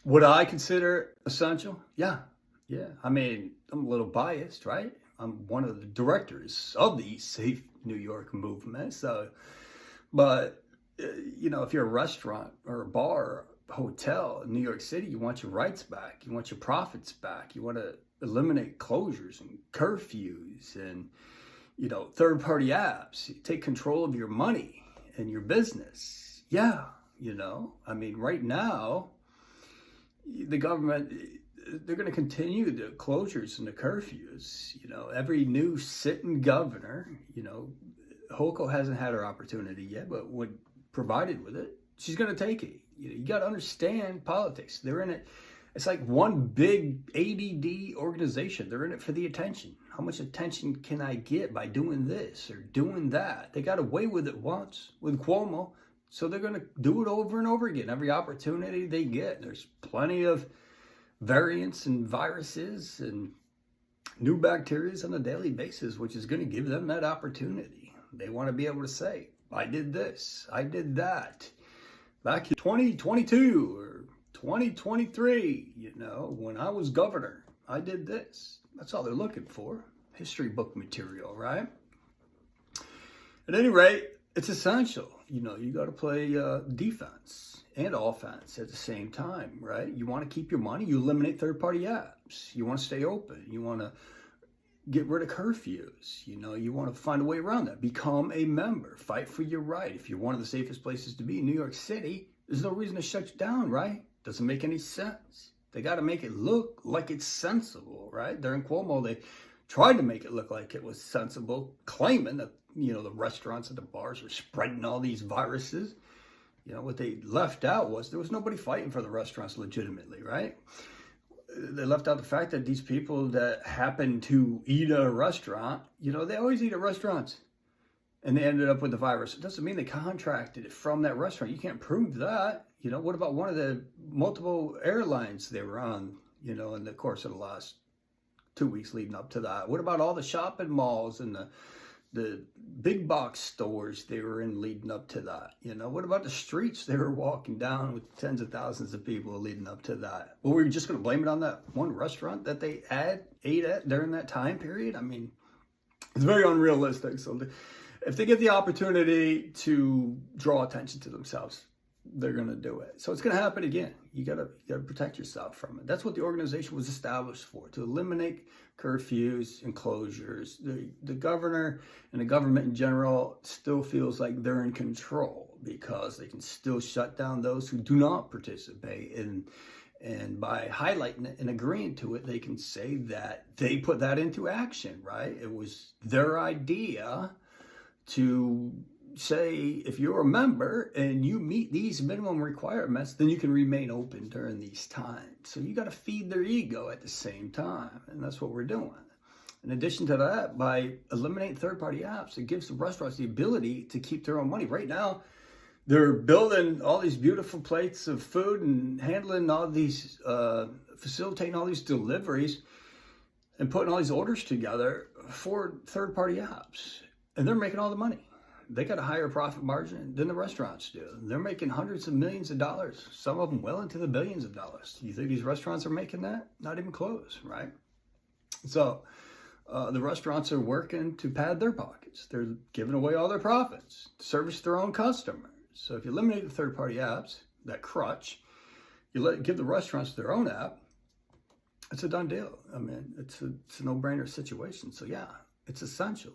Would I consider essential? Yeah. Yeah. I mean, I'm a little biased, right? I'm one of the directors of the Safe New York movement. So, but, if you're a restaurant or a bar or a hotel in New York City, you want your rights back. You want your profits back. You want to eliminate closures and curfews and, third party apps. You take control of your money and your business. Yeah. I mean, right now, the government, they're going to continue the closures and the curfews. Every new sitting governor, Hochul hasn't had her opportunity yet, but when provided with it, she's going to take it. You got to understand politics. They're in it. It's like one big ADD organization. They're in it for the attention. How much attention can I get by doing this or doing that? They got away with it once with Cuomo. So they're going to do it over and over again. Every opportunity they get. There's plenty of variants and viruses and new bacteria on a daily basis, which is going to give them that opportunity. They want to be able to say, I did this, I did that. Back in 2022 or 2023, when I was governor, I did this. That's all they're looking for. History book material, right? At any rate, it's essential. You got to play defense and offense at the same time, right? You want to keep your money. You eliminate third-party apps. You want to stay open. You want to get rid of curfews. You want to find a way around that. Become a member. Fight for your right. If you're one of the safest places to be in New York City, there's no reason to shut you down, right? Doesn't make any sense. They got to make it look like it's sensible, right? During Cuomo, they tried to make it look like it was sensible, claiming that the restaurants and the bars are spreading all these viruses. What they left out was there was nobody fighting for the restaurants legitimately, right? They left out the fact that these people that happen to eat at a restaurant, they always eat at restaurants. And they ended up with the virus. It doesn't mean they contracted it from that restaurant. You can't prove that. What about one of the multiple airlines they were on, in the course of the last 2 weeks leading up to that? What about all the shopping malls and the big box stores they were in leading up to that? What about the streets they were walking down with tens of thousands of people leading up to that? Well, we're just going to blame it on that one restaurant that they ate at during that time period? I mean, it's very unrealistic. So if they get the opportunity to draw attention to themselves, they're going to do it. So it's going to happen again. You got to protect yourself from it. That's what the organization was established for, to eliminate curfews and closures. The governor and the government in general still feels like they're in control because they can still shut down those who do not participate. And by highlighting it and agreeing to it, they can say that they put that into action, right? It was their idea to say, if you're a member and you meet these minimum requirements, then you can remain open during these times. So you got to feed their ego at the same time. And that's what we're doing. In addition to that, by eliminating third-party apps, it gives the restaurants the ability to keep their own money. Right now, they're building all these beautiful plates of food and handling all these, facilitating all these deliveries and putting all these orders together for third-party apps. And they're making all the money. They got a higher profit margin than the restaurants do. They're making hundreds of millions of dollars, some of them well into the billions of dollars. You think these restaurants are making that? Not even close, right? So the restaurants are working to pad their pockets. They're giving away all their profits to service their own customers. So if you eliminate the third-party apps, that crutch, give the restaurants their own app, it's a done deal. I mean, it's a no-brainer situation. So yeah, it's essential,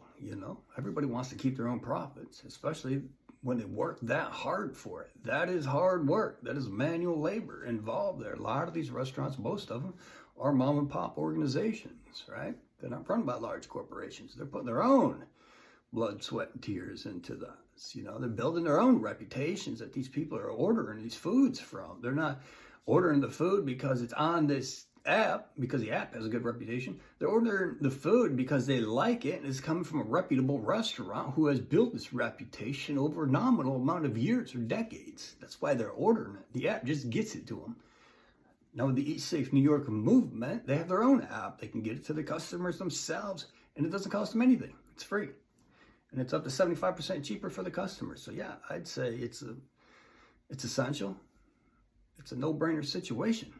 Everybody wants to keep their own profits, especially when they work that hard for it. That is hard work. That is manual labor involved there. A lot of these restaurants, most of them, are mom and pop organizations, right? They're not run by large corporations. They're putting their own blood, sweat, and tears into this. They're building their own reputations that these people are ordering these foods from. They're not ordering the food because it's on this app, because the app has a good reputation. They're ordering the food because they like it and it's coming from a reputable restaurant who has built this reputation over a nominal amount of years or decades. That's why they're ordering it. The app just gets it to them. Now with the EatSafeNY York movement, they have their own app. They can get it to the customers themselves and it doesn't cost them anything. It's free. And it's up to 75% cheaper for the customers. So yeah, I'd say it's essential. it's a no-brainer situation.